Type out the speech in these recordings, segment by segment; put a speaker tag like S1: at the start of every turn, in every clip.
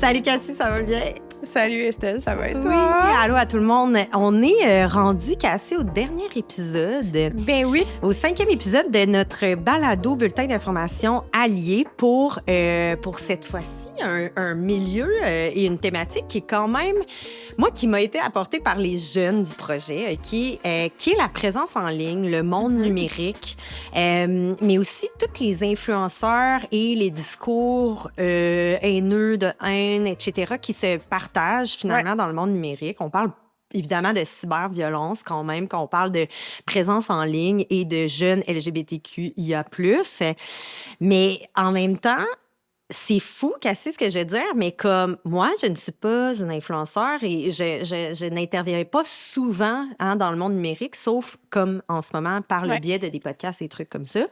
S1: Salut Cassie, ça va bien?
S2: Salut Estelle, ça va être
S1: Oui,
S2: toi?
S1: allô à tout le monde. On est rendu, Cassie, au dernier épisode.
S2: Ben oui.
S1: Au 5e épisode de notre balado bulletin d'information allié pour cette fois-ci, un milieu et une thématique qui est quand même, moi, qui m'a été apportée par les jeunes du projet, qui est la présence en ligne, le monde numérique, mais aussi tous les influenceurs et les discours haineux, de haine, etc., qui se partagent finalement dans le monde numérique. On parle évidemment de cyberviolence quand même, quand on parle de présence en ligne et de jeunes LGBTQIA+. Mais en même temps, c'est fou, Cassie, ce que je veux dire, mais comme moi, je ne suis pas une influenceur et je n'interviens pas souvent dans le monde numérique, sauf comme en ce moment par le biais de des podcasts et trucs comme ça.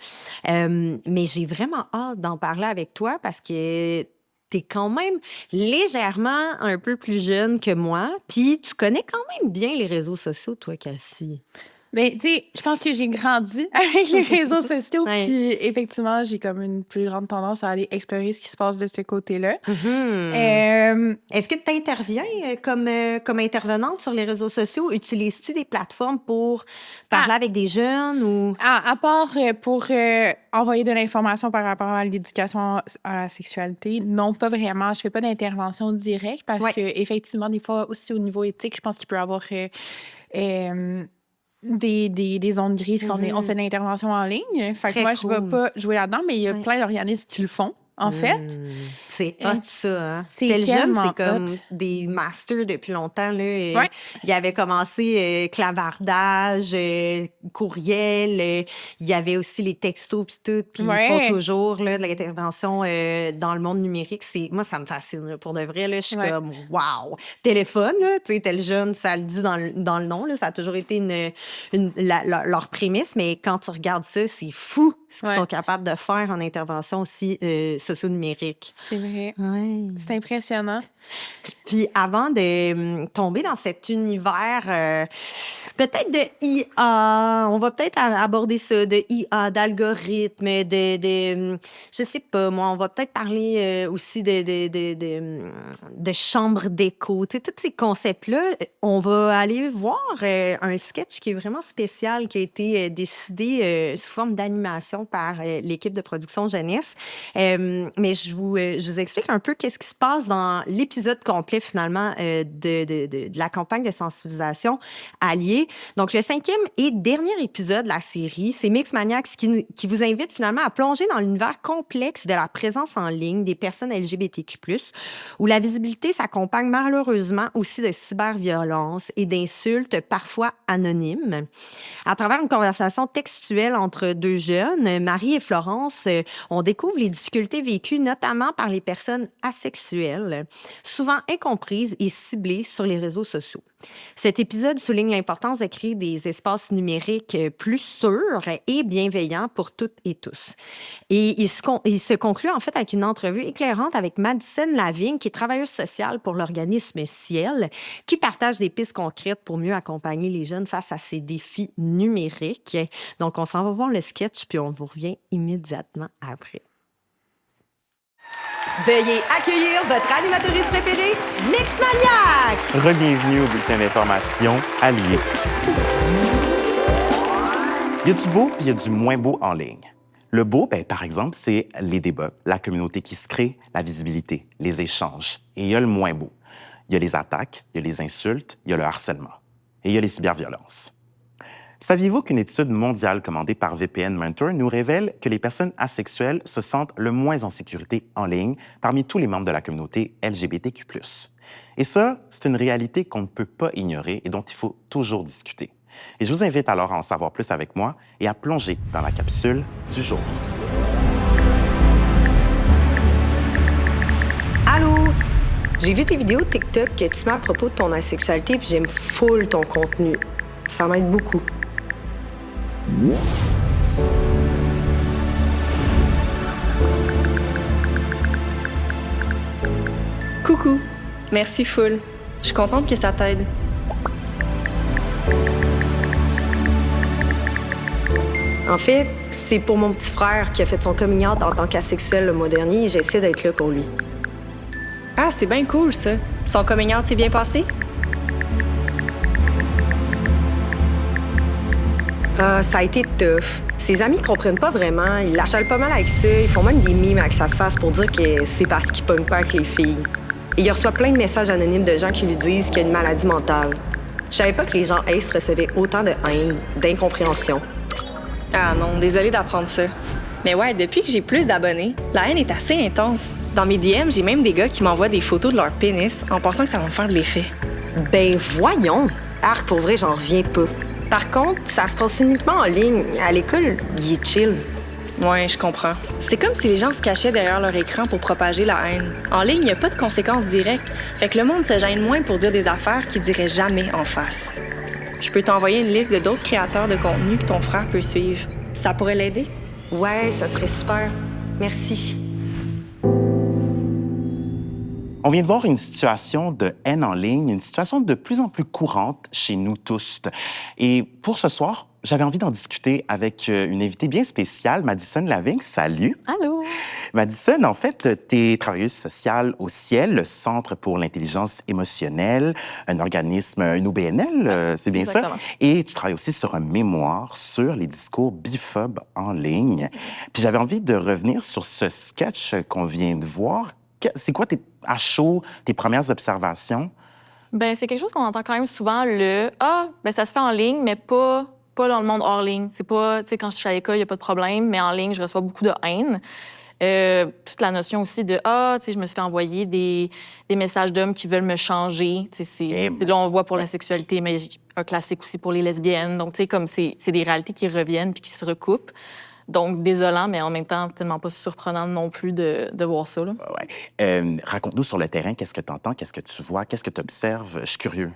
S1: Mais j'ai vraiment hâte d'en parler avec toi parce que t'es quand même légèrement un peu plus jeune que moi, puis tu connais quand même bien les réseaux sociaux, toi, Cassie.
S2: Mais tu sais, je pense que j'ai grandi avec les réseaux sociaux, puis effectivement, j'ai comme une plus grande tendance à aller explorer ce qui se passe de ce côté-là.
S1: Est-ce que tu interviens comme intervenante sur les réseaux sociaux? Utilises-tu des plateformes pour parler avec des jeunes ou...
S2: À part pour envoyer de l'information par rapport à l'éducation à la sexualité, non, pas vraiment. Je fais pas d'intervention directe parce que effectivement, des fois, aussi au niveau éthique, je pense qu'il peut y avoir... des zones grises quand on fait de l'intervention en ligne. Fait que moi, je ne vais pas jouer là-dedans, mais il y a plein d'organismes qui le font, en fait.
S1: C'est hot, ça. Hein?
S2: C'est
S1: Tel jeune,
S2: tellement
S1: c'est comme
S2: hot.
S1: des masters depuis longtemps. Là. Il avait commencé clavardage, courriel. Il y avait aussi les textos puis tout. Puis ils font toujours là, de l'intervention dans le monde numérique. Moi, ça me fascine. Là, pour de vrai, là, je suis comme « wow! » Téléphone, tu sais, tel jeune, ça le dit dans le nom. Là, ça a toujours été leur prémisse. Mais quand tu regardes ça, c'est fou ce qu'ils sont capables de faire en intervention aussi socio-numérique.
S2: C'est vrai.
S1: Ouais.
S2: C'est impressionnant.
S1: Puis avant de tomber dans cet univers, peut-être de IA, on va peut-être aborder ça, de IA, d'algorithmes, je sais pas, moi, on va peut-être parler aussi de chambres d'écho, tu sais, tous ces concepts-là. On va aller voir un sketch qui est vraiment spécial, qui a été décidé sous forme d'animation par l'équipe de production jeunesse. Mais je vous explique un peu qu'est-ce qui se passe dans l'épisode complet, finalement, de la campagne de sensibilisation alliée. Donc, le 5e et dernier épisode de la série, c'est Mixmaniacs qui vous invite finalement à plonger dans l'univers complexe de la présence en ligne des personnes LGBTQ+, où la visibilité s'accompagne malheureusement aussi de cyberviolence et d'insultes parfois anonymes. À travers une conversation textuelle entre deux jeunes, Marie et Florence, on découvre les difficultés vécues notamment par les personnes asexuelles, souvent incomprises et ciblées sur les réseaux sociaux. Cet épisode souligne l'importance de créer des espaces numériques plus sûrs et bienveillants pour toutes et tous. Et il se conclut en fait avec une entrevue éclairante avec Madison Lavigne, qui est travailleuse sociale pour l'organisme Ciel, qui partage des pistes concrètes pour mieux accompagner les jeunes face à ces défis numériques. Donc, on s'en va voir le sketch, puis on vous revient immédiatement après. Veuillez accueillir votre animatrice préférée, Mixmaniacs!
S3: Re-bienvenue au bulletin d'information allié. Il y a du beau puis il y a du moins beau en ligne. Le beau, par exemple, c'est les débats, la communauté qui se crée, la visibilité, les échanges. Et il y a le moins beau. Il y a les attaques, il y a les insultes, il y a le harcèlement. Et il y a les cyberviolences. Saviez-vous qu'une étude mondiale commandée par VPN Mentor nous révèle que les personnes asexuelles se sentent le moins en sécurité en ligne parmi tous les membres de la communauté LGBTQ+. Et ça, c'est une réalité qu'on ne peut pas ignorer et dont il faut toujours discuter. Et je vous invite alors à en savoir plus avec moi et à plonger dans la capsule du jour.
S1: Allô? J'ai vu tes vidéos TikTok que tu mets à propos de ton asexualité puis j'aime full ton contenu. Ça m'aide beaucoup.
S4: Coucou, merci full. Je suis contente que ça t'aide.
S1: En fait, c'est pour mon petit frère qui a fait son coming out en tant qu'asexuel le mois dernier et j'essaie d'être là pour lui.
S4: Ah, c'est bien cool, ça. Son coming out s'est bien passé?
S5: Ça a été tough. Ses amis comprennent pas vraiment, ils l'achalent pas mal avec ça, ils font même des mimes avec sa face pour dire que c'est parce qu'il pogne pas avec les filles. Et il reçoit plein de messages anonymes de gens qui lui disent qu'il a une maladie mentale. Je savais pas que les gens Ace recevaient autant de haine, d'incompréhension.
S4: Ah non, désolée d'apprendre ça. Mais ouais, depuis que j'ai plus d'abonnés, la haine est assez intense. Dans mes DM, j'ai même des gars qui m'envoient des photos de leur pénis en pensant que ça va me faire de l'effet.
S5: Ben voyons! Arc, pour vrai, j'en reviens pas. Par contre, ça se passe uniquement en ligne. À l'école, il est chill.
S4: Ouais, je comprends. C'est comme si les gens se cachaient derrière leur écran pour propager la haine. En ligne, il n'y a pas de conséquences directes. Fait que le monde se gêne moins pour dire des affaires qu'il dirait jamais en face. Je peux t'envoyer une liste de d'autres créateurs de contenu que ton frère peut suivre. Ça pourrait l'aider?
S5: Ouais, ça serait super. Merci.
S3: On vient de voir une situation de haine en ligne, une situation de plus en plus courante chez nous tous. Et pour ce soir, j'avais envie d'en discuter avec une invitée bien spéciale, Madison Lavigne. Salut!
S2: Allô?
S3: Madison, en fait, tu es travailleuse sociale au CIEL, le Centre pour l'intelligence émotionnelle, un organisme, une OBNL, c'est bien
S2: exactement.
S3: ça? Et tu travailles aussi sur un mémoire sur les discours biphobes en ligne. Puis j'avais envie de revenir sur ce sketch qu'on vient de voir. C'est quoi, à chaud, tes premières observations?
S6: Ben c'est quelque chose qu'on entend quand même souvent, ben ça se fait en ligne, mais pas dans le monde hors ligne. C'est pas, tu sais, quand je suis à l'école, il n'y a pas de problème, mais en ligne, je reçois beaucoup de haine. Toute la notion aussi de, tu sais, je me suis fait envoyer des messages d'hommes qui veulent me changer. Tu sais, là, on le voit pour la sexualité, mais un classique aussi pour les lesbiennes. Donc, tu sais, comme c'est des réalités qui reviennent puis qui se recoupent. Donc, désolant, mais en même temps, tellement pas surprenant non plus de voir ça. Là.
S3: Ouais. Raconte-nous sur le terrain, qu'est-ce que tu entends, qu'est-ce que tu vois, qu'est-ce que tu observes? Je suis curieux.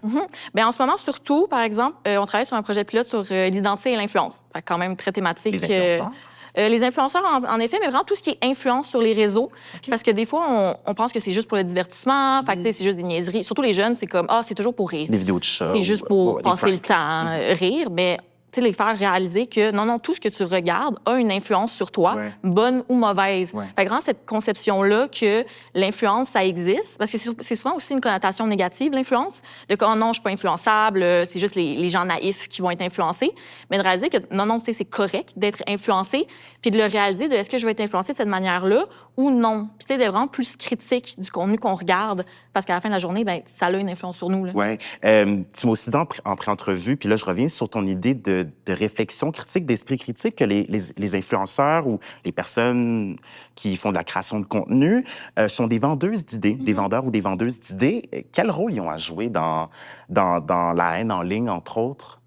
S6: Bien, en ce moment, surtout, par exemple, on travaille sur un projet pilote sur l'identité et l'influence. Fait quand même très thématique.
S3: Les influenceurs?
S6: Les influenceurs, en effet, mais vraiment tout ce qui est influence sur les réseaux. Okay. Parce que des fois, on pense que c'est juste pour le divertissement. Fait que c'est juste des niaiseries. Surtout les jeunes, c'est comme, c'est toujours pour rire.
S3: Des vidéos de chats.
S6: C'est juste pour passer le temps, rire. Mais les faire réaliser que non, tout ce que tu regardes a une influence sur toi, bonne ou mauvaise. Fait que vraiment, cette conception-là que l'influence, ça existe, parce que c'est souvent aussi une connotation négative, l'influence, de que, non, je suis pas influençable, c'est juste les gens naïfs qui vont être influencés, mais de réaliser que non, c'est correct d'être influencé, puis de le réaliser de est-ce que je vais être influencé de cette manière-là ou non. Puis d'être vraiment plus critique du contenu qu'on regarde, parce qu'à la fin de la journée, ben ça a une influence sur nous.
S3: Oui. Tu m'as aussi dit en pré-entrevue, puis là, je reviens sur ton idée de réflexion critique, d'esprit critique, que les influenceurs ou les personnes qui font de la création de contenu sont des vendeuses d'idées, des vendeurs ou des vendeuses d'idées. Quel rôle ils ont à jouer dans la haine en ligne, entre autres?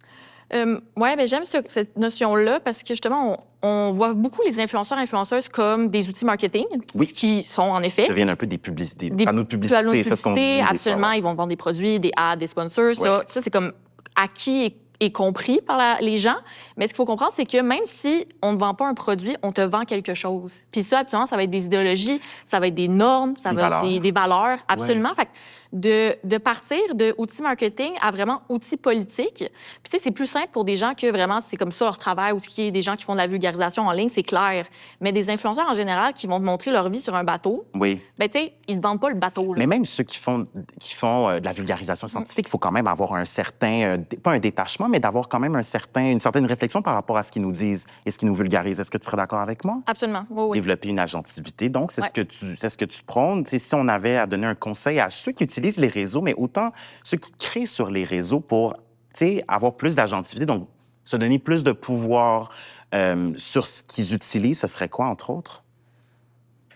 S6: Oui, ben j'aime cette notion-là parce que justement, on voit beaucoup les influenceurs-influenceuses comme des outils marketing, qui sont en effet...
S3: Ils deviennent un peu des panneaux de publicité, c'est ce qu'on dit.
S6: Absolument, ils vont vendre des produits, des ads, des sponsors. Ça, c'est comme acquis et compris par les gens. Mais ce qu'il faut comprendre, c'est que même si on ne vend pas un produit, on te vend quelque chose. Puis ça, absolument, ça va être des idéologies, ça va être des normes, ça va être des valeurs. Absolument. Fait que de partir de outils marketing à vraiment outils politiques. Puis tu sais, c'est plus simple pour des gens que vraiment, c'est comme ça leur travail, ou qu'il y ait des gens qui font de la vulgarisation en ligne, c'est clair. Mais des influenceurs en général qui vont te montrer leur vie sur un bateau, ben tu sais, ils ne vendent pas le bateau. Là.
S3: Mais même ceux qui font de la vulgarisation scientifique, il faut quand même avoir un certain, pas un détachement, mais d'avoir quand même une certaine réflexion par rapport à ce qu'ils nous disent et ce qu'ils nous vulgarisent. Est-ce que tu serais d'accord avec moi?
S6: Absolument, oui.
S3: Développer une agentivité, donc c'est ce que tu prônes. T'sais, si on avait à donner un conseil à ceux qui utilisent les réseaux, mais autant ceux qui créent sur les réseaux pour avoir plus d'agentivité, donc se donner plus de pouvoir sur ce qu'ils utilisent, ce serait quoi, entre autres?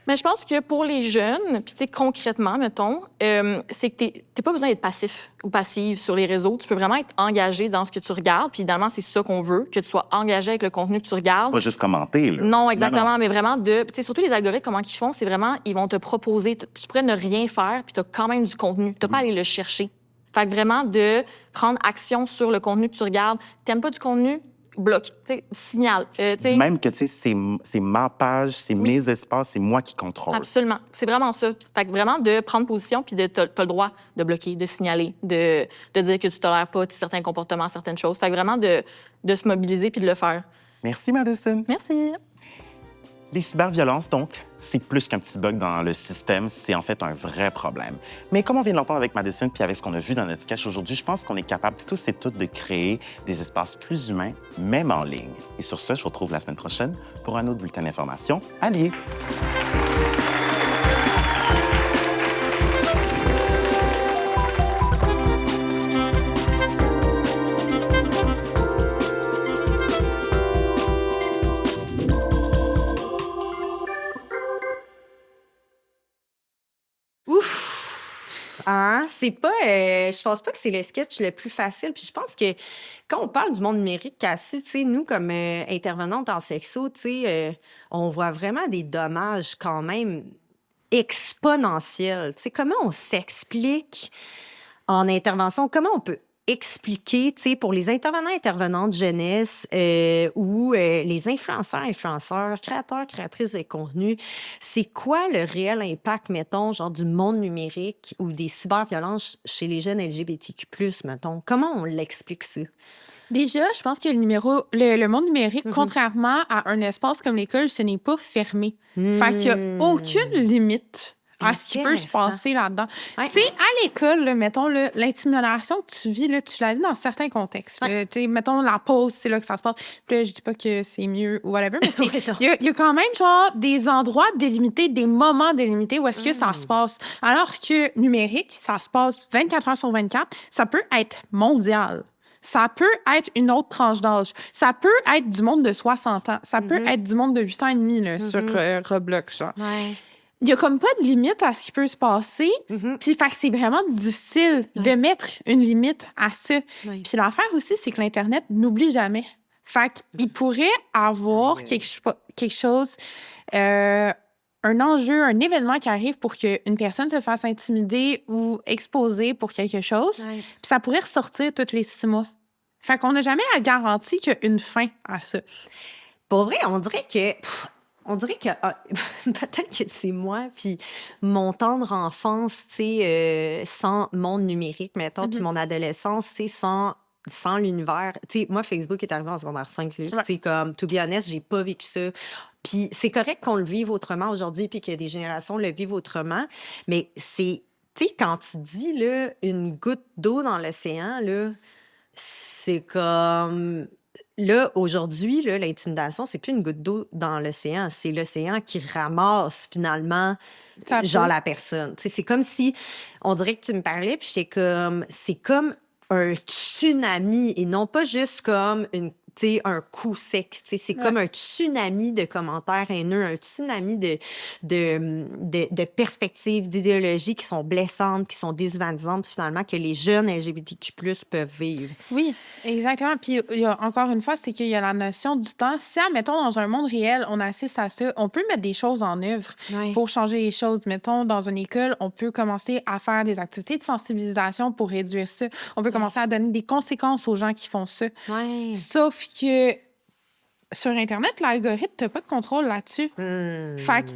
S6: Mais je pense que pour les jeunes, puis tu sais, concrètement, mettons, c'est que t'es pas besoin d'être passif ou passive sur les réseaux. Tu peux vraiment être engagé dans ce que tu regardes. Puis évidemment, c'est ça qu'on veut, que tu sois engagé avec le contenu que tu regardes.
S3: Pas juste commenter, là.
S6: Non, exactement, mais vraiment tu sais, surtout les algorithmes, comment ils font, c'est vraiment, ils vont te proposer, tu pourrais ne rien faire, puis t'as quand même du contenu. T'as pas à aller le chercher. Fait que vraiment, de prendre action sur le contenu que tu regardes. T'aimes pas du contenu? Bloc, signal.
S3: Dis même que c'est ma page, c'est mes espaces, c'est moi qui contrôle.
S6: Absolument. C'est vraiment ça. Fait que vraiment de prendre position puis t'as le droit de bloquer, de signaler, de dire que tu tolères pas certains comportements, certaines choses. Fait que vraiment de se mobiliser puis de le faire.
S3: Merci, Madison.
S6: Merci.
S3: Les cyberviolences, donc, c'est plus qu'un petit bug dans le système, c'est en fait un vrai problème. Mais comme on vient de l'entendre avec Madison puis avec ce qu'on a vu dans notre sketch aujourd'hui, je pense qu'on est capable tous et toutes de créer des espaces plus humains, même en ligne. Et sur ce, je vous retrouve la semaine prochaine pour un autre bulletin d'information allié.
S1: Hein? C'est pas, je pense pas que c'est le sketch le plus facile. Puis je pense que quand on parle du monde numérique, Cassie, tu sais, nous, comme intervenantes en sexo, tu sais, on voit vraiment des dommages quand même exponentiels. Tu sais, comment on s'explique en intervention? Comment on peut expliquer, tu sais, pour les intervenantes jeunesse ou les influenceurs, créateurs, créatrices de contenu, c'est quoi le réel impact, mettons, genre du monde numérique ou des cyberviolences chez les jeunes LGBTQ+, mettons? Comment on l'explique ça?
S2: Déjà, je pense que le monde numérique, contrairement à un espace comme l'école, ce n'est pas fermé. Fait qu'il n'y a aucune limite à ce qui peut se passer là-dedans.
S1: Ouais.
S2: Tu sais, à l'école, là, mettons, là, l'intimidation que tu vis, là, tu la vis dans certains contextes.
S1: Ouais.
S2: Tu sais, mettons, la pause, c'est là que ça se passe. Puis là, je dis pas que c'est mieux ou whatever, mais tu sais,
S1: Ouais, non.
S2: il y a quand même, genre, des endroits délimités, des moments délimités où est-ce que ça se passe. Alors que numérique, ça se passe 24 heures sur 24, ça peut être mondial. Ça peut être une autre tranche d'âge. Ça peut être du monde de 60 ans. Ça peut être du monde de 8 ans et demi là, sur Roblox, genre.
S1: Ouais.
S2: Il y a comme pas de limite à ce qui peut se passer. Puis fait que c'est vraiment difficile de mettre une limite à ça.
S1: Ouais.
S2: Puis l'affaire aussi, c'est que l'Internet n'oublie jamais. Fait qu'il pourrait avoir quelque chose, un enjeu, un événement qui arrive pour qu'une personne se fasse intimider ou exposer pour quelque chose.
S1: Ouais.
S2: Puis ça pourrait ressortir tous les 6 mois. Fait qu'on n'a jamais la garantie qu'il y a une fin à ça.
S1: Pour vrai, on dirait que peut-être que c'est moi, puis mon tendre enfance, tu sais, sans monde numérique, mettons, puis mon adolescence, tu sais, sans l'univers. Tu sais, moi, Facebook est arrivé en secondaire 5, là. Tu sais, comme, to be honest, j'ai pas vécu ça. Puis c'est correct qu'on le vive autrement aujourd'hui, puis que des générations le vivent autrement, mais c'est, tu sais, quand tu dis, là, une goutte d'eau dans l'océan, là, c'est comme... Là, aujourd'hui, là, l'intimidation, c'est plus une goutte d'eau dans l'océan. C'est l'océan qui ramasse, finalement,
S2: Ça
S1: genre
S2: peut.
S1: la personne. Tu sais, c'est comme si... On dirait que tu me parlais, puis j'étais comme... C'est comme un tsunami, et non pas juste comme un coup sec. Tu sais, c'est comme un tsunami de commentaires haineux, un tsunami de perspectives, d'idéologies qui sont blessantes, qui sont déshumanisantes, finalement, que les jeunes LGBTQ+, peuvent vivre.
S2: Oui, exactement. Puis, il y a, encore une fois, c'est qu'il y a la notion du temps. Si, admettons, dans un monde réel, on assiste à ça, on peut mettre des choses en œuvre
S1: Ouais.
S2: pour changer les choses. Mettons, dans une école, on peut commencer à faire des activités de sensibilisation pour réduire ça. On peut commencer à donner des conséquences aux gens qui font ça.
S1: Ouais.
S2: Sauf que sur Internet, l'algorithme, t'as pas de contrôle là-dessus. Fait que,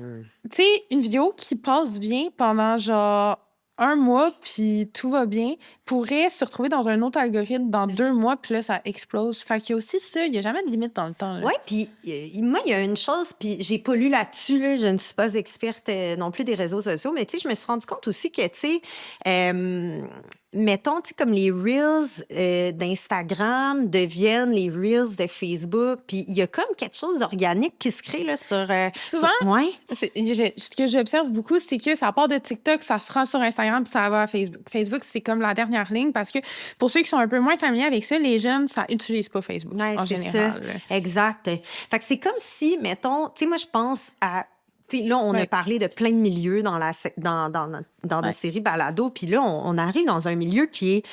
S2: tu sais, une vidéo qui passe bien pendant genre 1 mois, puis tout va bien, pourrait se retrouver dans un autre algorithme dans 2 mois, puis là, ça explose. Fait qu'il y a aussi ça, il n'y a jamais de limite dans le temps. Là.
S1: Oui, puis moi, il y a une chose, puis j'ai pas lu là-dessus, là, je ne suis pas experte non plus des réseaux sociaux, mais tu sais, je me suis rendu compte aussi que, tu sais, mettons, tu sais, comme les Reels d'Instagram deviennent les Reels de Facebook, puis il y a comme quelque chose d'organique qui se crée, là, sur...
S2: Souvent,
S1: Ouais.
S2: Ce que j'observe beaucoup, c'est que ça part de TikTok, ça se rend sur Instagram, puis ça va à Facebook. Facebook, c'est comme la dernière ligne, parce que pour ceux qui sont un peu moins familiers avec ça, les jeunes, ça n'utilise pas Facebook,
S1: Ouais,
S2: en
S1: c'est
S2: général.
S1: ça. Exact. Fait que c'est comme si, mettons, tu sais, moi, je pense à... Tu sais, là, on a parlé de plein de milieux dans des séries balado, puis là, on arrive dans un milieu qui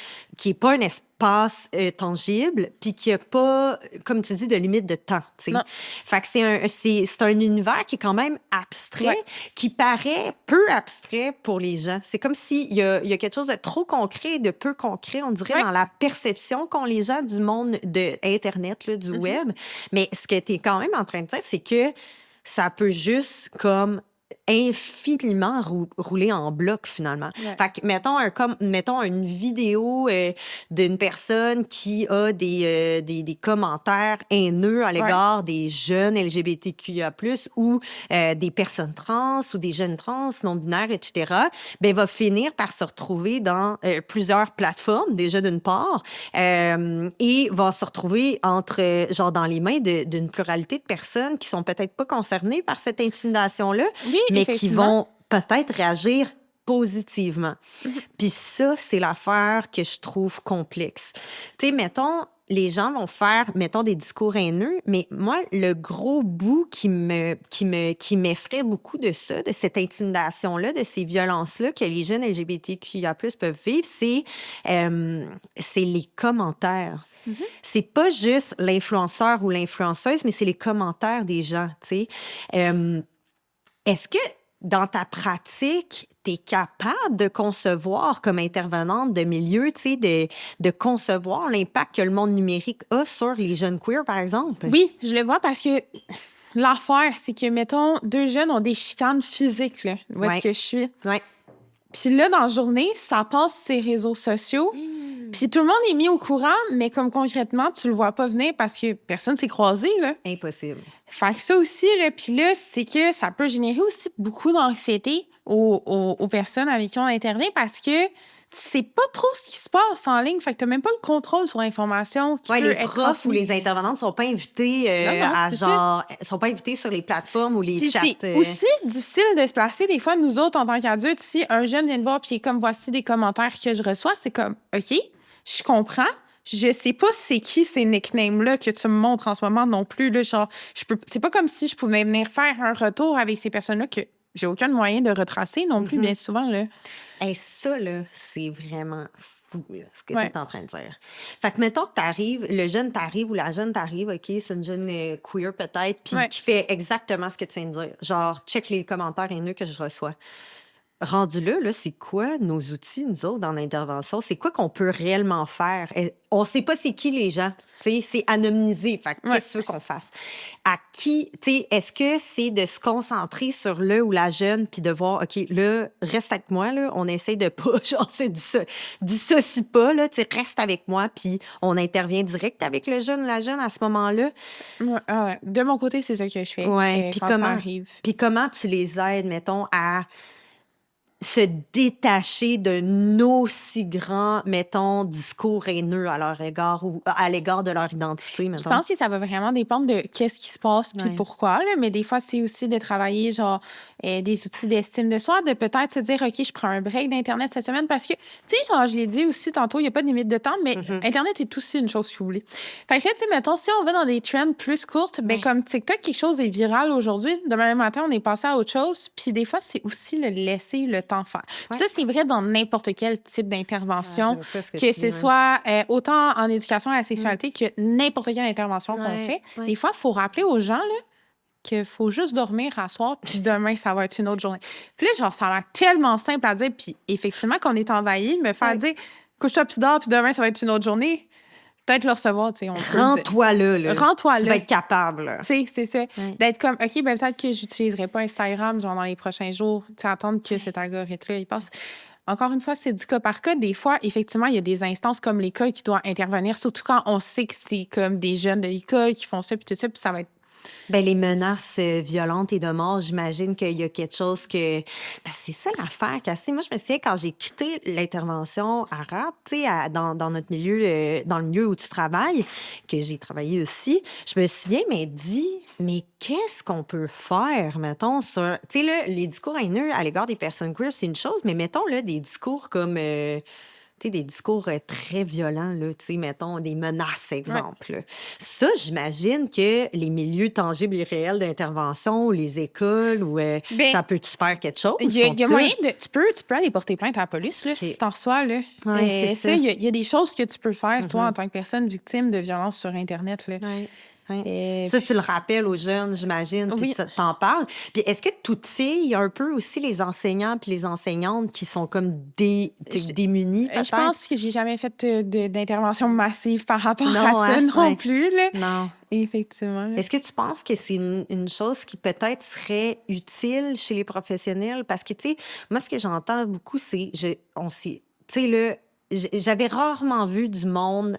S1: est pas un espace tangible, puis qui a pas, comme tu dis, de limite de temps, tu sais. Fait que c'est un univers qui est quand même abstrait, qui paraît peu abstrait pour les gens. C'est comme s'il y a quelque chose de trop concret, de peu concret, on dirait, dans la perception qu'ont les gens du monde de Internet, là, du web. Mais ce que tu es quand même en train de dire, c'est que ça peut juste comme infiniment roulé en bloc, finalement.
S2: Ouais.
S1: Fait que, mettons une vidéo d'une personne qui a des commentaires haineux à l'égard des jeunes LGBTQIA+, ou des personnes trans, ou des jeunes trans, non-binaires, etc., ben va finir par se retrouver dans plusieurs plateformes, déjà d'une part, et va se retrouver genre dans les mains d'une pluralité de personnes qui sont peut-être pas concernées par cette intimidation-là,
S2: Oui,
S1: mais qui
S2: effectivement.
S1: vont peut-être réagir positivement. Puis ça, c'est l'affaire que je trouve complexe. Tu sais, mettons, les gens vont faire, mettons, des discours haineux, mais moi, le gros bout qui m'effraie beaucoup de ça, de cette intimidation-là, de ces violences-là que les jeunes LGBTQIA+ peuvent vivre, c'est les commentaires. C'est pas juste l'influenceur ou l'influenceuse, mais c'est les commentaires des gens, tu sais. Est-ce que dans ta pratique, tu es capable de concevoir comme intervenante de milieu, tu sais, de concevoir l'impact que le monde numérique a sur les jeunes queers, par exemple?
S2: Oui, je le vois parce que l'affaire, c'est que, mettons, 2 jeunes ont des chicanes physiques, là, où est-ce que je suis.
S1: Ouais.
S2: Puis là, dans la journée, ça passe sur les réseaux sociaux. Puis tout le monde est mis au courant, mais comme concrètement, tu le vois pas venir parce que personne s'est croisé, là.
S1: Impossible.
S2: Fait que ça aussi, là, puis là, c'est que ça peut générer aussi beaucoup d'anxiété aux personnes avec qui on a intervient parce que tu sais pas trop ce qui se passe en ligne. Fait que t'as même pas le contrôle sur l'information qui peut
S1: les
S2: être
S1: profs ou
S2: transmise.
S1: les intervenantes sont pas invités sont pas invités sur les plateformes ou les
S2: Puis
S1: chats.
S2: c'est aussi difficile de se placer. Des fois, nous autres, en tant qu'adultes, si un jeune vient de voir puis il est comme, voici des commentaires que je reçois, c'est comme, OK, je comprends. Je sais pas c'est qui ces nicknames-là que tu me montres en ce moment non plus. Là, genre, c'est pas comme si je pouvais venir faire un retour avec ces personnes-là que j'ai aucun moyen de retracer non plus, bien souvent. Là.
S1: Hey, ça, là, c'est vraiment fou, là, ce que tu
S2: Ouais.
S1: es en train de dire. Fait que, mettons que t'arrives, le jeune t'arrive ou la jeune t'arrive, OK, c'est une jeune queer peut-être, puis
S2: Ouais.
S1: qui fait exactement ce que tu viens de dire. Genre, check les commentaires haineux que je reçois. Rendu là, c'est quoi nos outils, nous autres, dans l'intervention? C'est quoi qu'on peut réellement faire? On sait pas c'est qui les gens. Tu sais, c'est anonymisé. Fait que qu'est-ce que tu veux qu'on fasse? À qui, tu sais, est-ce que c'est de se concentrer sur le ou la jeune puis de voir, OK, là, reste avec moi, là, on essaie de pas, genre, dissocie pas, là, tu sais, reste avec moi puis on intervient direct avec le jeune ou la jeune à ce moment-là?
S2: Ouais. De mon côté, c'est ça que je fais.
S1: Ouais, puis
S2: quand ça
S1: comment,
S2: arrive.
S1: puis comment tu les aides, mettons, à se détacher d'un aussi grand, mettons, discours haineux à leur égard ou à l'égard de leur identité,
S2: Je
S1: mettons?
S2: pense que ça va vraiment dépendre de qu'est-ce qui se passe puis
S1: Ouais.
S2: pourquoi. Là. Mais des fois, c'est aussi de travailler genre des outils d'estime de soi, de peut-être se dire, OK, je prends un break d'Internet cette semaine parce que, tu sais, genre, je l'ai dit aussi tantôt, il n'y a pas de limite de temps, mais Internet est aussi une chose qui oublie. Fait que là, tu sais, mettons, si on va dans des trends plus courtes, ben comme TikTok, quelque chose est viral aujourd'hui, demain matin, on est passé à autre chose. Puis des fois, c'est aussi le laisser le temps faire. Puis ça, c'est vrai dans n'importe quel type d'intervention,
S1: j'aime ça, ce que
S2: que
S1: tu
S2: ce
S1: dis,
S2: soit autant en éducation à la sexualité que n'importe quelle intervention qu'on
S1: Ouais,
S2: fait.
S1: ouais.
S2: Des fois, il faut rappeler aux gens là, qu'il faut juste dormir à soir, puis demain, ça va être une autre journée. Puis là, genre, ça a l'air tellement simple à dire, puis effectivement, qu'on est envahi, me faire dire « couche-toi, puis dors, puis demain, ça va être une autre journée », peut-être le recevoir, tu sais.
S1: Rends-toi là.
S2: Rends-toi
S1: Tu
S2: là.
S1: vas être capable, là.
S2: Tu sais, c'est ça.
S1: Ouais.
S2: D'être comme, OK, ben peut-être que j'utiliserai pas Instagram genre dans les prochains jours. Tu sais, attendre que cet algorithme-là, il passe. Encore une fois, c'est du cas par cas. Des fois, effectivement, il y a des instances comme l'école qui doivent intervenir, surtout quand on sait que c'est comme des jeunes de l'école qui font ça, puis tout ça, puis ça va être.
S1: Ben, les menaces violentes et de mort, j'imagine qu'il y a quelque chose que... Ben, c'est ça l'affaire, Cassie. Moi, je me souviens, quand j'ai quitté l'intervention arabe, tu sais, dans notre milieu, dans le milieu où tu travailles, que j'ai travaillé aussi, je me souviens, mais qu'est-ce qu'on peut faire, mettons, sur... Tu sais, là, les discours haineux à l'égard des personnes queer, c'est une chose, mais mettons, là, des discours comme... tu sais, des discours très violents, là, tu sais, mettons, des menaces, exemple. là. Ça, j'imagine que les milieux tangibles et réels d'intervention, les écoles, ou ça peut-tu faire quelque chose?
S2: Il y a
S1: contre ça?
S2: moyen de. Tu peux aller porter plainte à la police, là, si t'en reçois, là.
S1: Ouais, c'est ça.
S2: Il y a des choses que tu peux faire, toi, en tant que personne victime de violence sur Internet, là.
S1: Ouais. Ouais. Ça, tu le rappelles aux jeunes, j'imagine, puis t'en parles. Puis est-ce que tu il y a un peu aussi les enseignants puis les enseignantes qui sont comme démunis, peut-être?
S2: Je pense que j'ai jamais fait d'intervention massive par rapport à ça
S1: non
S2: plus. Là.
S1: Non.
S2: Effectivement. Là.
S1: Est-ce que tu penses que c'est une chose qui peut-être serait utile chez les professionnels? Parce que, tu sais, moi, ce que j'entends beaucoup, c'est... Tu sais, là, j'avais rarement vu du monde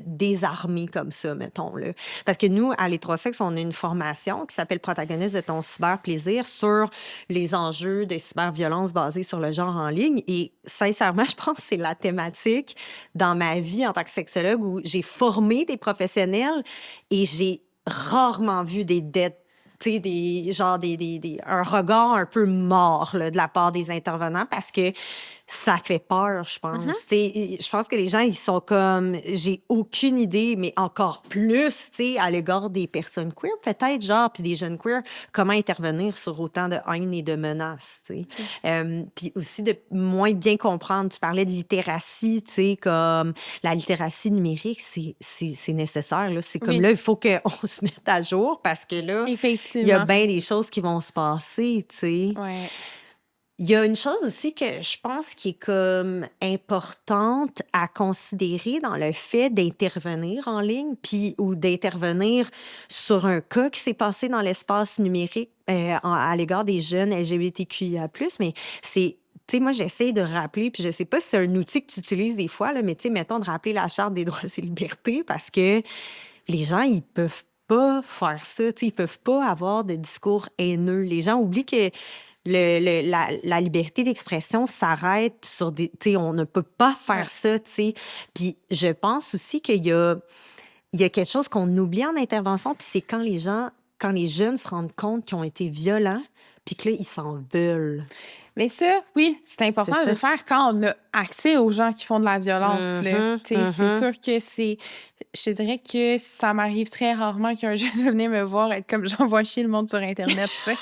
S1: désarmé comme ça, mettons. Là. Parce que nous, à Les Trois Sexes, on a une formation qui s'appelle Protagoniste de ton cyberplaisir sur les enjeux de cyberviolence basés sur le genre en ligne. Et sincèrement, je pense que c'est la thématique dans ma vie en tant que sexologue où j'ai formé des professionnels et j'ai rarement vu des dettes. Tu sais, un regard un peu mort là, de la part des intervenants parce que ça fait peur, je pense. Je pense que les gens, ils sont comme, j'ai aucune idée, mais encore plus, tu sais, à l'égard des personnes queer, peut-être, genre, puis des jeunes queer, comment intervenir sur autant de haine et de menaces, tu sais. Puis aussi de moins bien comprendre. Tu parlais de littératie, tu sais, comme la littératie numérique, c'est nécessaire, là. C'est comme là, il faut qu'on se mette à jour parce que là, il y a bien des choses qui vont se passer, tu sais.
S2: Ouais.
S1: Il y a une chose aussi que je pense qui est comme importante à considérer dans le fait d'intervenir en ligne ou d'intervenir sur un cas qui s'est passé dans l'espace numérique à l'égard des jeunes LGBTQIA+, mais c'est... Tu sais, moi, j'essaie de rappeler, puis je sais pas si c'est un outil que tu utilises des fois, là, mais tu sais, mettons de rappeler la Charte des droits et libertés parce que les gens, ils peuvent pas faire ça, tu sais, ils peuvent pas avoir de discours haineux. Les gens oublient que la liberté d'expression s'arrête sur des... Tu sais, on ne peut pas faire ça, tu sais. Puis je pense aussi qu'il y a quelque chose qu'on oublie en intervention, puis c'est quand les jeunes se rendent compte qu'ils ont été violents, puis que là, ils s'en veulent.
S2: Mais ça, oui, c'est important de le faire quand on a accès aux gens qui font de la violence. Là. C'est sûr que c'est... Je te dirais que ça m'arrive très rarement qu'un jeune venait me voir être comme j'envoie chier le monde sur Internet, tu sais.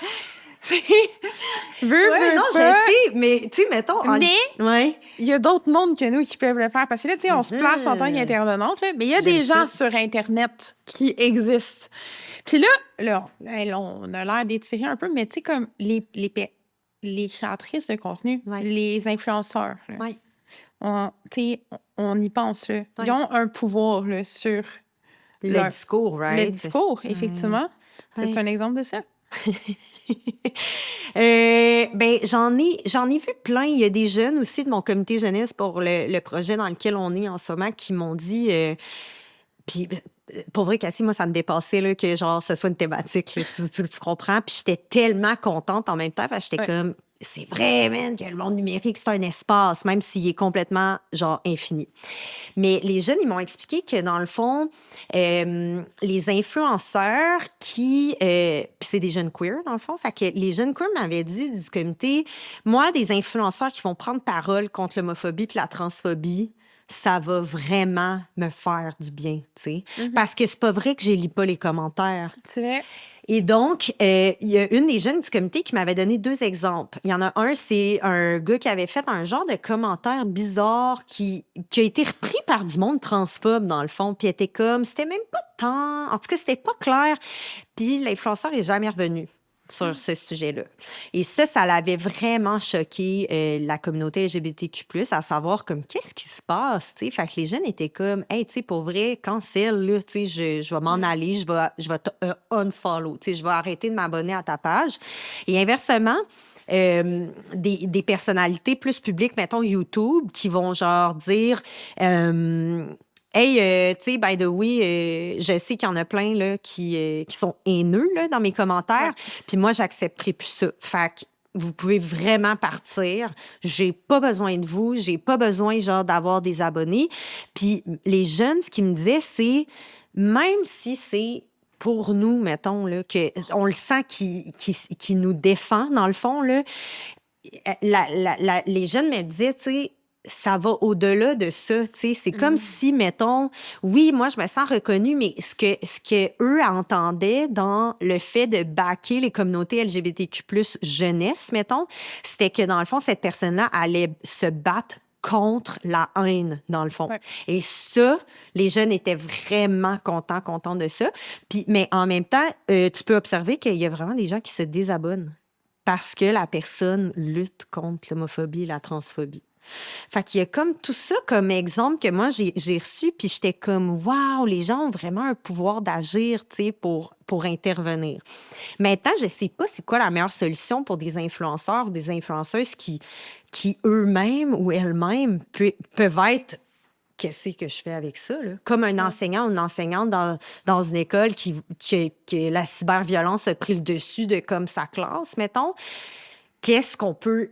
S1: Je sais, mais tu sais, mettons...
S2: Mais il y a d'autres mondes que nous qui peuvent le faire. Parce que là, tu sais, on se place en tant qu'intervenante, là, mais il y a des gens sur Internet qui existent. Puis là, on a l'air d'étirer un peu, mais tu sais, comme les créatrices de contenu, les influenceurs, là, on y pense, là. Ils ont un pouvoir là, sur
S1: le discours, right?
S2: Le discours, effectivement. C'est un exemple de ça?
S1: Ben j'en ai vu plein. Il y a des jeunes aussi de mon comité jeunesse pour le projet dans lequel on est en ce moment qui m'ont dit puis pour vrai, Cassie, moi, ça me dépassait là, que genre ce soit une thématique. Là, tu comprends? Puis j'étais tellement contente en même temps parce que j'étais comme c'est vrai, man, que le monde numérique, c'est un espace, même s'il est complètement, genre, infini. Mais les jeunes, ils m'ont expliqué que, dans le fond, les influenceurs puis c'est des jeunes queer, dans le fond, fait que les jeunes queer m'avaient dit du comité, moi, des influenceurs qui vont prendre parole contre l'homophobie puis la transphobie, ça va vraiment me faire du bien, tu sais. Parce que c'est pas vrai que je lis pas les commentaires.
S2: C'est vrai.
S1: Et donc, il y a une des jeunes du comité qui m'avait donné 2 exemples. Il y en a un, c'est un gars qui avait fait un genre de commentaire bizarre qui a été repris par du monde transphobe, dans le fond. Puis était comme, c'était même pas tant... En tout cas, c'était pas clair. Puis l'influenceur est jamais revenu sur ce sujet-là. Et ça l'avait vraiment choqué la communauté LGBTQ+, à savoir comme qu'est-ce qui se passe, tu sais. Fait que les jeunes étaient comme, hey, tu sais, pour vrai, cancel, là, tu sais, je vais m'en aller, je vais te unfollow, tu sais, je vais arrêter de m'abonner à ta page. Et inversement, des personnalités plus publiques, mettons YouTube, qui vont genre dire... Hey, tu sais, by the way, je sais qu'il y en a plein là, qui sont haineux là, dans mes commentaires. Puis moi, j'accepterai plus ça. Fait que vous pouvez vraiment partir. J'ai pas besoin de vous. J'ai pas besoin, genre, d'avoir des abonnés. Puis les jeunes, ce qu'ils me disaient, c'est même si c'est pour nous, mettons, là, on le sent qui nous défend, dans le fond, là, les jeunes me disaient, tu sais, ça va au-delà de ça, tu sais. C'est comme si, mettons, oui, moi, je me sens reconnue, mais ce que eux entendaient dans le fait de backer les communautés LGBTQ+, jeunesse, mettons, c'était que, dans le fond, cette personne-là allait se battre contre la haine, dans le fond.
S2: Ouais.
S1: Et ça, les jeunes étaient vraiment contents de ça. Puis, mais en même temps, tu peux observer qu'il y a vraiment des gens qui se désabonnent parce que la personne lutte contre l'homophobie et la transphobie. Fait qu'il y a comme tout ça comme exemple que moi, j'ai reçu, puis j'étais comme, waouh, les gens ont vraiment un pouvoir d'agir, tu sais, pour intervenir. Maintenant, je sais pas c'est quoi la meilleure solution pour des influenceurs ou des influenceuses qui eux-mêmes ou elles-mêmes peuvent être qu'est-ce que je fais avec ça, là? Comme un enseignant ou une enseignante dans une école que la cyberviolence a pris le dessus de comme sa classe, mettons. Qu'est-ce qu'on peut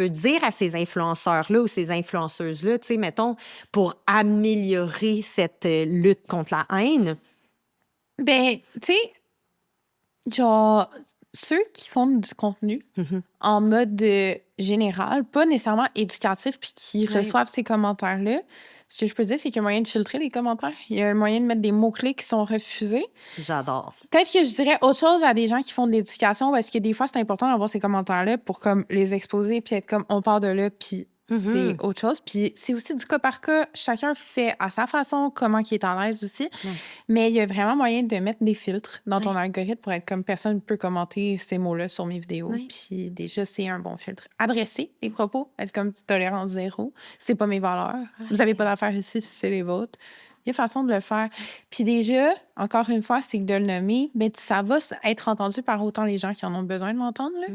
S1: dire à ces influenceurs-là ou ces influenceuses-là, tu sais, mettons, pour améliorer cette lutte contre la haine?
S2: Ben, tu sais, genre, ceux qui font du contenu en mode général, pas nécessairement éducatif, puis qui reçoivent ces commentaires-là, ce que je peux dire, c'est qu'il y a moyen de filtrer les commentaires. Il y a moyen de mettre des mots-clés qui sont refusés.
S1: J'adore.
S2: Peut-être que je dirais autre chose à des gens qui font de l'éducation, parce que des fois, c'est important d'avoir ces commentaires-là pour comme les exposer, puis être comme, on part de là, puis c'est autre chose. Puis c'est aussi du cas par cas. Chacun fait à sa façon comment il est à l'aise aussi. Mais il y a vraiment moyen de mettre des filtres dans ton algorithme pour être comme personne ne peut commenter ces mots-là sur mes vidéos. Puis déjà, c'est un bon filtre. Adresser les propos, être comme tolérance zéro. C'est pas mes valeurs. Vous avez pas d'affaires ici si c'est les vôtres. Il y a façon de le faire. Puis déjà, encore une fois, c'est que de le nommer, mais ça va être entendu par autant les gens qui en ont besoin de l'entendre. Là.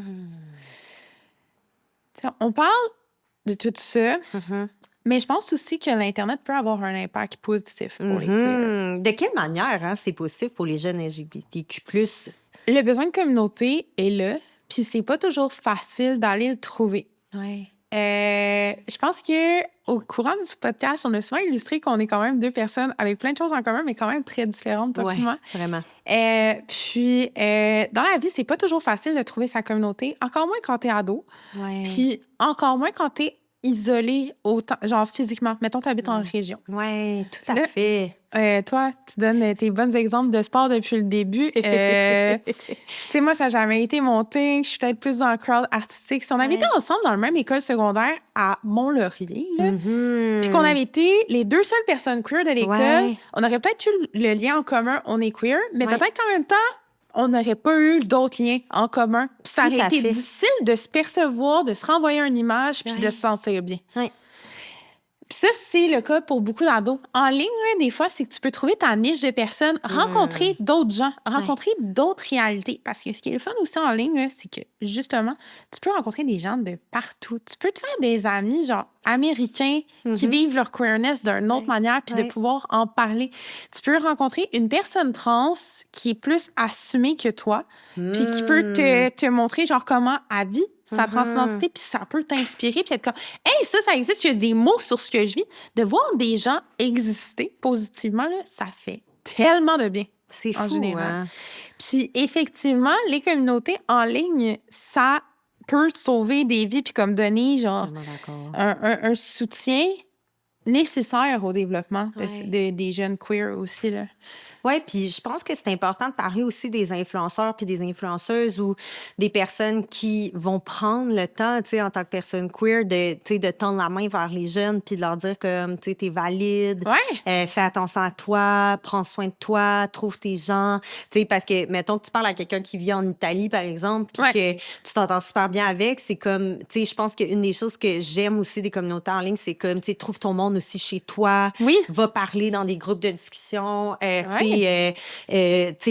S2: On parle de tout ça, mais je pense aussi que l'Internet peut avoir un impact positif pour les queers.
S1: De quelle manière c'est possible pour les jeunes LGBTQ+?
S2: Le besoin de communauté est là, puis c'est pas toujours facile d'aller le trouver.
S1: Ouais.
S2: Je pense que au courant du podcast, on a souvent illustré qu'on est quand même deux personnes avec plein de choses en commun, mais quand même très différentes, toi et moi.
S1: Vraiment.
S2: Puis, dans la vie, c'est pas toujours facile de trouver sa communauté, encore moins quand t'es ado.
S1: Ouais.
S2: Puis, encore moins quand t'es isolé, autant, genre physiquement. Mettons, t'habites en région.
S1: Oui, tout à
S2: Là,
S1: fait.
S2: Toi, tu donnes tes bons exemples de sport depuis le début. Tu sais, moi, ça n'a jamais été mon thing. Je suis peut-être plus dans le crowd artistique. Si on avait été ensemble dans la même école secondaire à Mont-Laurier, là, puis qu'on avait été les deux seules personnes queer de l'école, on aurait peut-être eu le lien en commun, on est queer, mais peut-être qu'en même temps, on n'aurait pas eu d'autres liens en commun. Puis ça aurait été difficile de se percevoir, de se renvoyer une image, puis de se sentir bien. Puis ça, c'est le cas pour beaucoup d'ados. En ligne, là, des fois, c'est que tu peux trouver ta niche de personnes, rencontrer d'autres gens, rencontrer d'autres réalités. Parce que ce qui est le fun aussi en ligne, là, c'est que, justement, tu peux rencontrer des gens de partout. Tu peux te faire des amis, genre, américains qui vivent leur queerness d'une autre manière, puis de pouvoir en parler. Tu peux rencontrer une personne trans qui est plus assumée que toi, puis qui peut te montrer, genre, comment elle vit sa transidentité, puis ça peut t'inspirer, puis être comme, hey, ça existe, il y a des mots sur ce que je vis. De voir des gens exister positivement, là, ça fait tellement de bien.
S1: C'est
S2: en
S1: fou,
S2: général.
S1: hein?
S2: Puis effectivement, les communautés en ligne, ça peut sauver des vies, puis comme donner, genre, un soutien nécessaire au développement des jeunes queer aussi, là.
S1: Oui, puis je pense que c'est important de parler aussi des influenceurs puis des influenceuses ou des personnes qui vont prendre le temps, tu sais, en tant que personne queer, de tendre la main vers les jeunes puis de leur dire que, tu sais, t'es valide, fais attention à toi, prends soin de toi, trouve tes gens, tu sais, parce que, mettons que tu parles à quelqu'un qui vit en Italie, par exemple, puis que tu t'entends super bien avec, c'est comme, tu sais, je pense qu'une des choses que j'aime aussi des communautés en ligne, c'est comme, tu sais, trouve ton monde aussi chez toi, va parler dans des groupes de discussion, tu sais,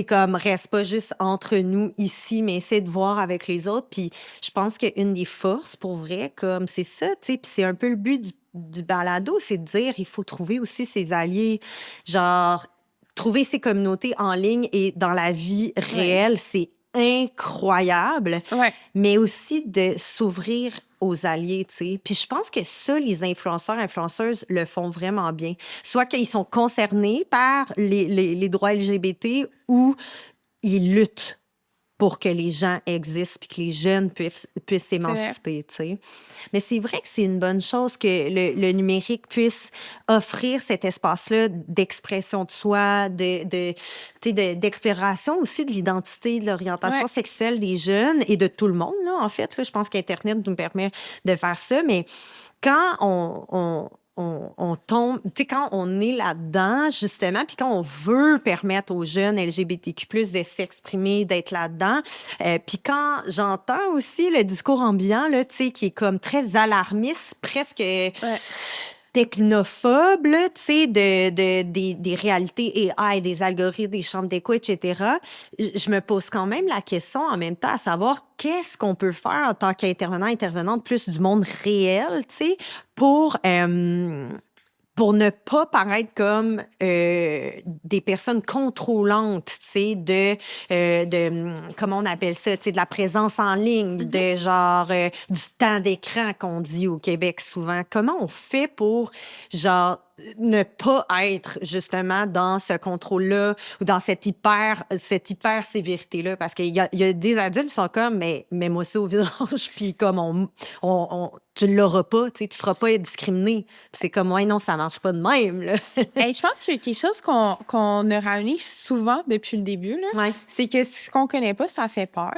S1: comme reste pas juste entre nous ici, mais essaie de voir avec les autres. Puis je pense qu'une des forces, pour vrai, comme c'est ça, tu sais, puis c'est un peu le but du balado, c'est de dire, il faut trouver aussi ses alliés, genre, trouver ses communautés en ligne et dans la vie réelle, c'est incroyable, mais aussi de s'ouvrir aux alliés, tu sais. Puis je pense que ça, les influenceurs, influenceuses le font vraiment bien. Soit qu'ils sont concernés par les droits LGBT ou ils luttent pour que les gens existent puis que les jeunes puissent s'émanciper, tu sais. Mais c'est vrai que c'est une bonne chose que le numérique puisse offrir cet espace-là d'expression de soi, d'exploration aussi de l'identité, de l'orientation sexuelle des jeunes et de tout le monde, là, en fait. Là, je pense qu'Internet nous permet de faire ça, mais quand on tombe, tu sais, quand on est là-dedans, justement, puis quand on veut permettre aux jeunes LGBTQ+, de s'exprimer, d'être là-dedans, puis quand j'entends aussi le discours ambiant, là, tu sais, qui est comme très alarmiste, presque technophobe, là, tu sais, des réalités AI, des algorithmes, des chambres d'écho, etc., je me pose quand même la question en même temps à savoir qu'est-ce qu'on peut faire en tant intervenante plus du monde réel, tu sais, pour ne pas paraître comme des personnes contrôlantes, tu sais, comment on appelle ça, tu sais, de la présence en ligne, de genre du temps d'écran qu'on dit au Québec souvent. Comment on fait pour, genre, ne pas être justement dans ce contrôle-là ou dans cette hyper sévérité-là? Parce qu'il y a des adultes qui sont comme, mais mets-moi ça au vidange, puis comme tu ne l'auras pas, tu sais, tu ne seras pas discriminé. Puis c'est comme, ouais, non, ça ne marche pas de même, là.
S2: Hey, je pense que quelque chose qu'on a ramené souvent depuis le début, là, c'est que ce qu'on ne connaît pas, ça fait peur.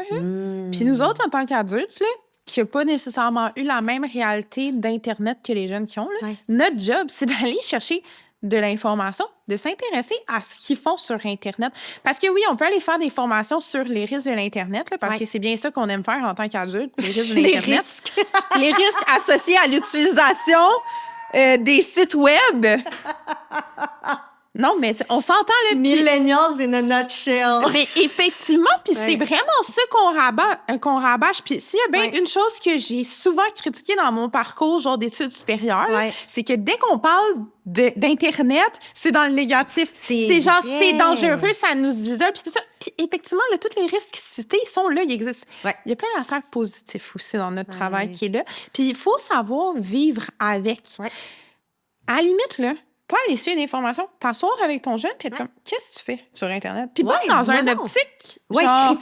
S2: Puis nous autres, en tant qu'adultes, là, qui n'ont pas nécessairement eu la même réalité d'Internet que les jeunes qui ont, là, notre job, c'est d'aller chercher de l'information, de s'intéresser à ce qu'ils font sur Internet. Parce que oui, on peut aller faire des formations sur les risques de l'Internet, là, parce que c'est bien ça qu'on aime faire en tant qu'adulte, les risques de l'Internet. Les risques associés à l'utilisation des sites web. Non, mais on s'entend, le
S1: Millennials in a nutshell.
S2: Mais effectivement, puis c'est vraiment ça qu'on rabâche. Puis s'il y a bien une chose que j'ai souvent critiquée dans mon parcours, genre d'études supérieures, c'est que dès qu'on parle d'Internet, c'est dans le négatif. C'est genre, c'est dangereux, ça nous isole, puis tout ça. Puis effectivement, là, tous les risques cités sont là, ils existent. Il y a plein d'affaires positives aussi dans notre travail qui est là. Puis il faut savoir vivre avec. À la limite, là, pas aller suivre une information, t'asseoir avec ton jeune, puis être comme, qu'est-ce que tu fais sur Internet? Puis dans un optique, genre,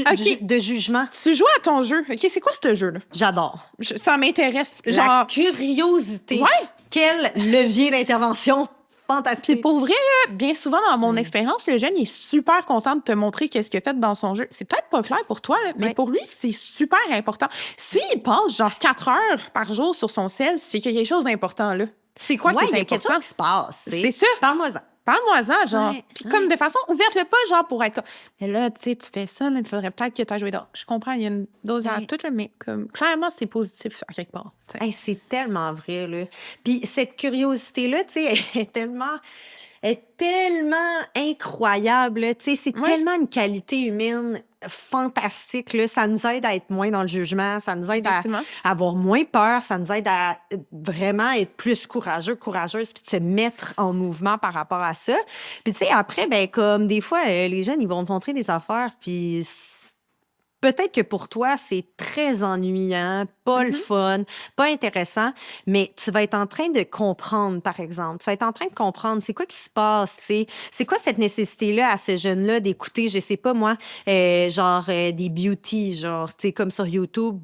S1: critique, de jugement.
S2: Tu joues à ton jeu. OK, c'est quoi ce jeu-là?
S1: J'adore.
S2: Ça m'intéresse.
S1: La
S2: genre
S1: curiosité. Quel levier d'intervention fantastique.
S2: Puis pour vrai, là, bien souvent, dans mon expérience, le jeune il est super content de te montrer qu'est-ce qu'il a fait dans son jeu. C'est peut-être pas clair pour toi, là, mais pour lui, c'est super important. S'il passe genre 4 heures par jour sur son cell, c'est qu'il y a quelque chose d'important, là. C'est quoi qui est important?
S1: Il y a quelque chose qui se passe.
S2: C'est ça.
S1: Parle-moi-en.
S2: Parle-moi-en, genre. Puis comme de façon ouverte, le pas, genre, pour être comme, mais là, tu sais, tu fais ça, là, il faudrait peut-être que tu aies joué dehors. Je comprends, il y a une dose à tout, là, mais comme, clairement, c'est positif à quelque part.
S1: C'est tellement vrai, là. Puis cette curiosité-là, tu sais, est tellement incroyable, tu sais, c'est tellement une qualité humaine fantastique, là. Ça nous aide à être moins dans le jugement, ça nous aide à avoir moins peur, ça nous aide à vraiment être plus courageuse, puis de se mettre en mouvement par rapport à ça. Puis tu sais, après, ben comme des fois, les jeunes, ils vont te montrer des affaires, puis peut-être que pour toi, c'est très ennuyant, pas le fun, pas intéressant, mais tu vas être en train de comprendre, par exemple. Tu vas être en train de comprendre c'est quoi qui se passe, tu sais. C'est quoi cette nécessité-là à ce jeune-là d'écouter, je sais pas moi, genre des beauty, genre, tu sais, comme sur YouTube,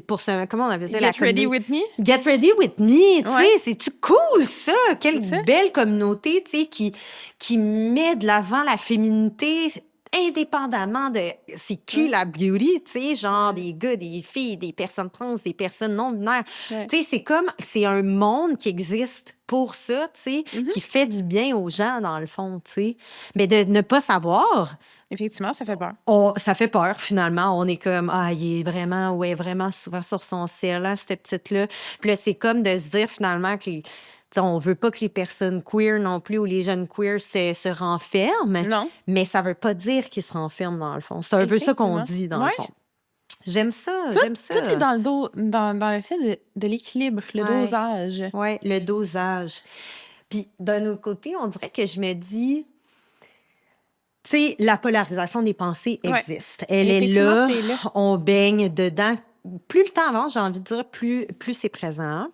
S1: pour ce, comment on avait ça?
S2: Get Ready With Me?
S1: Get Ready With Me, tu sais, c'est-tu cool, ça? Quelle belle communauté, tu sais, qui met de l'avant la féminité indépendamment de c'est qui la beauty, tu sais, genre des gars, des filles, des personnes trans, des personnes non-binaires. Tu sais, c'est un monde qui existe pour ça, tu sais, qui fait du bien aux gens, dans le fond, tu sais. Mais de ne pas savoir...
S2: Effectivement, ça fait peur.
S1: Ça fait peur, finalement. On est comme, il est vraiment souvent sur son ciel, hein, cette petite-là. Puis là, c'est comme de se dire, finalement, que... on veut pas que les personnes queer non plus ou les jeunes queer se renferment. Non. Mais ça veut pas dire qu'ils se renferment, dans le fond. C'est un peu ça qu'on dit, dans le fond. J'aime ça, j'aime ça.
S2: Tout est dans le fait de l'équilibre, le dosage.
S1: Oui, le dosage. Puis, d'un autre côté, on dirait que je me dis... Tu sais, la polarisation des pensées existe. Elle est là, on baigne dedans. Plus le temps avance, j'ai envie de dire, plus c'est présent,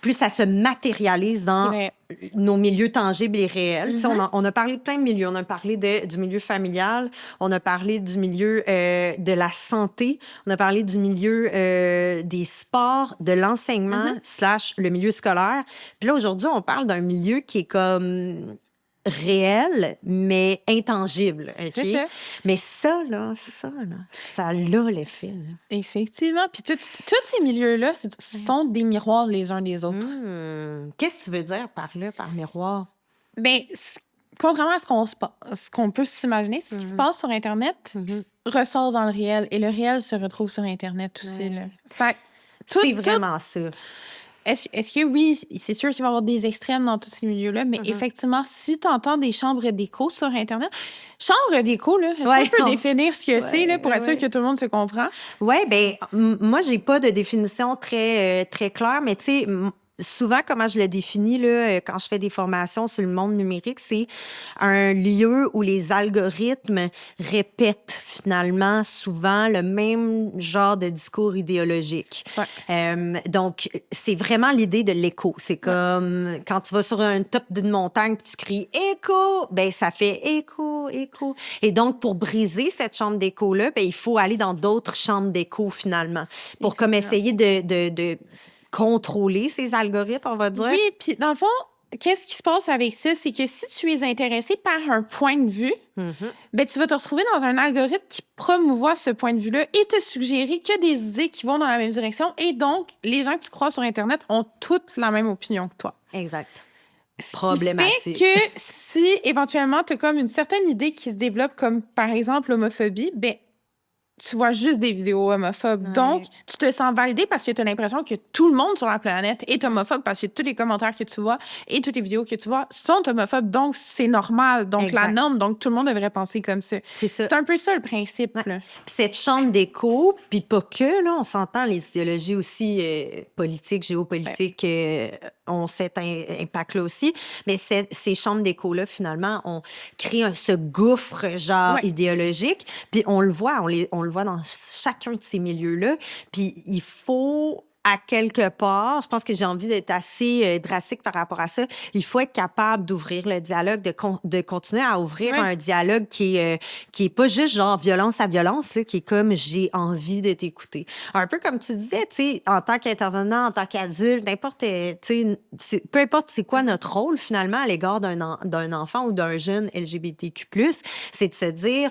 S1: plus ça se matérialise dans nos milieux tangibles et réels. On a parlé de plein de milieux. On a parlé du milieu familial, on a parlé du milieu de la santé, on a parlé du milieu des sports, de l'enseignement / le milieu scolaire. Puis là, aujourd'hui, on parle d'un milieu qui est comme... réel, mais intangible. OK?
S2: C'est ça.
S1: Mais ça a l'effet. Là.
S2: Effectivement. Puis tous ces milieux-là, ce sont des miroirs les uns des autres.
S1: Qu'est-ce que tu veux dire par là, par miroir?
S2: Bien, contrairement à ce qu'on peut s'imaginer, ce qui se passe sur Internet ressort dans le réel. Et le réel se retrouve sur Internet aussi. Là. Fait,
S1: C'est vraiment ça.
S2: Est-ce que oui, c'est sûr qu'il va y avoir des extrêmes dans tous ces milieux-là, mais effectivement, si tu entends des chambres d'écho sur Internet, chambre d'écho, là, est-ce qu'on peut définir ce que c'est là, pour être sûr que tout le monde se comprend?
S1: Oui, bien, moi, j'ai pas de définition très, très claire, mais tu sais, souvent, comment je le définis là, quand je fais des formations sur le monde numérique, c'est un lieu où les algorithmes répètent finalement souvent le même genre de discours idéologique.
S2: Ouais.
S1: Donc, c'est vraiment l'idée de l'écho. C'est comme quand tu vas sur un top d'une montagne et tu cries « écho », ben ça fait « écho, écho ». Et donc, pour briser cette chambre d'écho-là, ben, il faut aller dans d'autres chambres d'écho finalement pour comme essayer de contrôler ces algorithmes, on va dire.
S2: Oui, puis dans le fond, qu'est-ce qui se passe avec ça? C'est que si tu es intéressé par un point de vue, ben, tu vas te retrouver dans un algorithme qui promouvoit ce point de vue-là et te suggérer que des idées qui vont dans la même direction. Et donc, les gens que tu crois sur Internet ont toutes la même opinion que toi.
S1: Exact.
S2: Problématique. Ce qui fait que si, éventuellement, tu as comme une certaine idée qui se développe, comme par exemple l'homophobie, ben tu vois juste des vidéos homophobes. Ouais. Donc, tu te sens validé parce que tu as l'impression que tout le monde sur la planète est homophobe parce que tous les commentaires que tu vois et toutes les vidéos que tu vois sont homophobes. Donc, c'est normal. Donc, la norme. Donc, tout le monde devrait penser comme ça. C'est un peu ça, le principe.
S1: Ouais. Cette chambre d'écho, puis pas que, là, on s'entend les idéologies aussi politiques, géopolitiques ont cet impact-là aussi. Mais ces chambres d'écho-là, finalement, on crée ce gouffre genre idéologique. Puis on le voit, on le voit dans chacun de ces milieux-là. Puis il faut, à quelque part, je pense que j'ai envie d'être assez drastique par rapport à ça, il faut être capable d'ouvrir le dialogue, de continuer à ouvrir un dialogue qui est pas juste genre violence à violence, là, qui est comme j'ai envie de t'écouter. Un peu comme tu disais, tu sais, en tant qu'intervenant, en tant qu'adulte, n'importe, tu sais, peu importe c'est quoi notre rôle finalement à l'égard d'un enfant ou d'un jeune LGBTQ+, c'est de se dire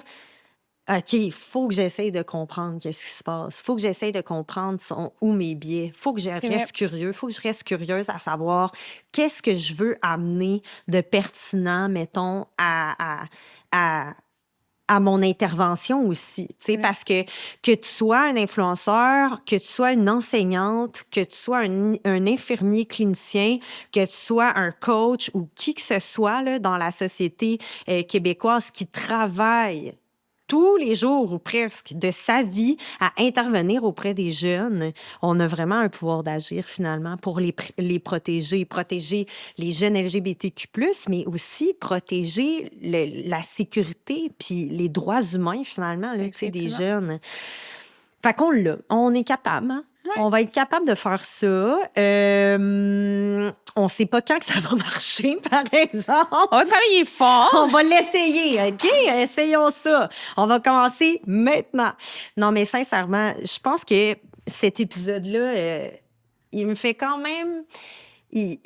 S1: OK, il faut que j'essaye de comprendre qu'est-ce qui se passe. Il faut que j'essaye de comprendre où mes biais. Il faut que je reste curieux. Il faut que je reste curieuse à savoir qu'est-ce que je veux amener de pertinent, mettons, à mon intervention aussi. Tu sais, parce que tu sois un influenceur, que tu sois une enseignante, que tu sois un infirmier clinicien, que tu sois un coach ou qui que ce soit là, dans la société québécoise qui travaille tous les jours ou presque de sa vie à intervenir auprès des jeunes, on a vraiment un pouvoir d'agir finalement pour les protéger les jeunes LGBTQ+, mais aussi protéger la sécurité puis les droits humains finalement là, des jeunes. Fait qu'on l'a, on est capable, hein? Ouais. On va être capable de faire ça. On sait pas quand que ça va marcher, par exemple.
S2: On va travailler fort.
S1: On va l'essayer, OK? Essayons ça. On va commencer maintenant. Non, mais sincèrement, je pense que cet épisode-là, il me fait quand même... Il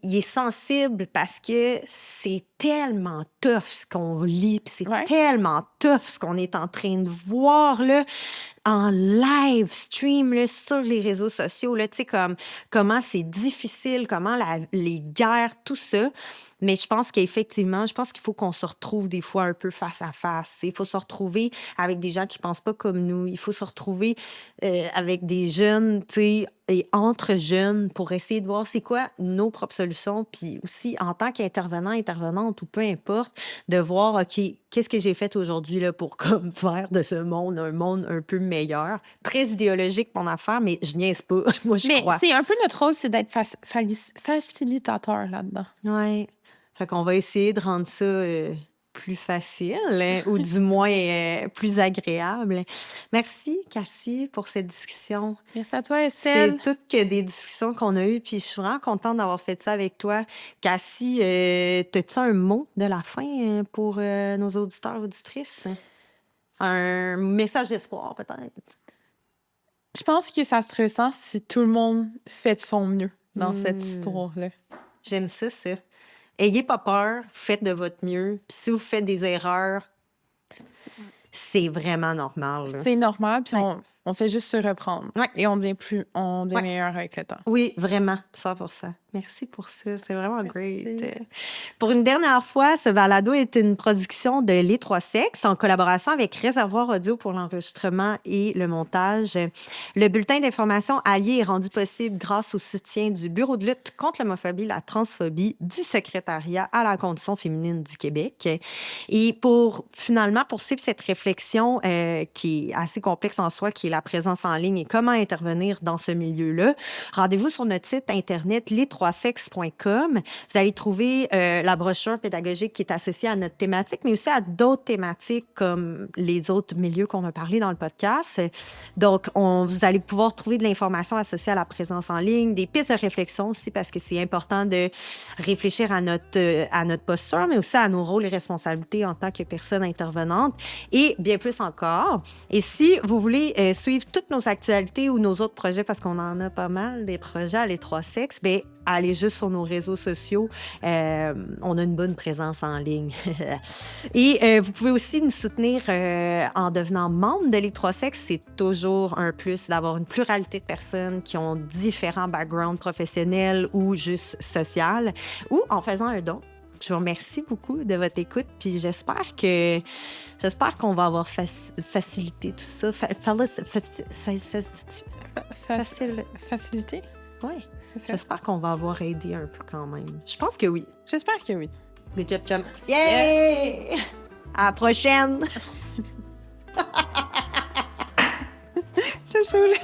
S1: est sensible parce que c'est tellement tough ce qu'on lit, puis c'est tellement tough ce qu'on est en train de voir là, en live stream là, sur les réseaux sociaux. Là, comment c'est difficile, comment les guerres, tout ça. Mais je pense qu'effectivement, qu'il faut qu'on se retrouve des fois un peu face à face. Il faut se retrouver avec des gens qui ne pensent pas comme nous. Il faut se retrouver avec des jeunes, et entre jeunes pour essayer de voir c'est quoi nos propres solutions. Puis aussi, en tant qu'intervenant, intervenante ou peu importe, de voir, OK, qu'est-ce que j'ai fait aujourd'hui là, pour comme, faire de ce monde un monde un peu meilleur. Très idéologique, mon affaire, mais je niaise pas. Moi, je crois.
S2: Mais c'est un peu notre rôle, c'est d'être facilitateur là-dedans.
S1: Oui. Fait qu'on va essayer de rendre ça plus facile, hein, ou du moins plus agréable. Merci, Cassie, pour cette discussion.
S2: Merci à toi, Estelle.
S1: C'est toutes que des discussions qu'on a eues, puis je suis vraiment contente d'avoir fait ça avec toi. Cassie, as-tu un mot de la fin pour nos auditeurs et auditrices? Un message d'espoir, peut-être?
S2: Je pense que ça se ressent si tout le monde fait de son mieux dans cette histoire-là.
S1: J'aime ça. Ayez pas peur, faites de votre mieux. Puis si vous faites des erreurs, c'est vraiment normal. Là.
S2: C'est normal, puis on fait juste se reprendre.
S1: Ouais.
S2: Et on devient meilleur avec le temps.
S1: Oui, vraiment, 100%. Merci pour ça, c'est vraiment great. Pour une dernière fois, ce balado est une production de Les Trois Sexes en collaboration avec Réservoir Audio pour l'enregistrement et le montage. Le bulletin d'information allié est rendu possible grâce au soutien du Bureau de lutte contre l'homophobie, la transphobie, du Secrétariat à la condition féminine du Québec. Et pour finalement poursuivre cette réflexion qui est assez complexe en soi, qui est la présence en ligne et comment intervenir dans ce milieu-là, rendez-vous sur notre site internet les3sexes.com. Vous allez trouver la brochure pédagogique qui est associée à notre thématique, mais aussi à d'autres thématiques comme les autres milieux qu'on a parlé dans le podcast. Donc, vous allez pouvoir trouver de l'information associée à la présence en ligne, des pistes de réflexion aussi, parce que c'est important de réfléchir à notre posture, mais aussi à nos rôles et responsabilités en tant que personne intervenante, et bien plus encore. Et si vous voulez suivre toutes nos actualités ou nos autres projets, parce qu'on en a pas mal, des projets à Les Trois Sexes, bien, allez juste sur nos réseaux sociaux. On a une bonne présence en ligne. Et vous pouvez aussi nous soutenir en devenant membre de Les Trois Sexes. C'est toujours un plus d'avoir une pluralité de personnes qui ont différents backgrounds professionnels ou juste sociaux, ou en faisant un don. Je vous remercie beaucoup de votre écoute, puis j'espère qu'on va avoir facilité tout ça.
S2: Facilité?
S1: Oui. J'espère qu'on va avoir aidé un peu quand même. Je pense que oui.
S2: J'espère que oui.
S1: Good job, chum. Yay! À la prochaine!
S2: Ça me saoule.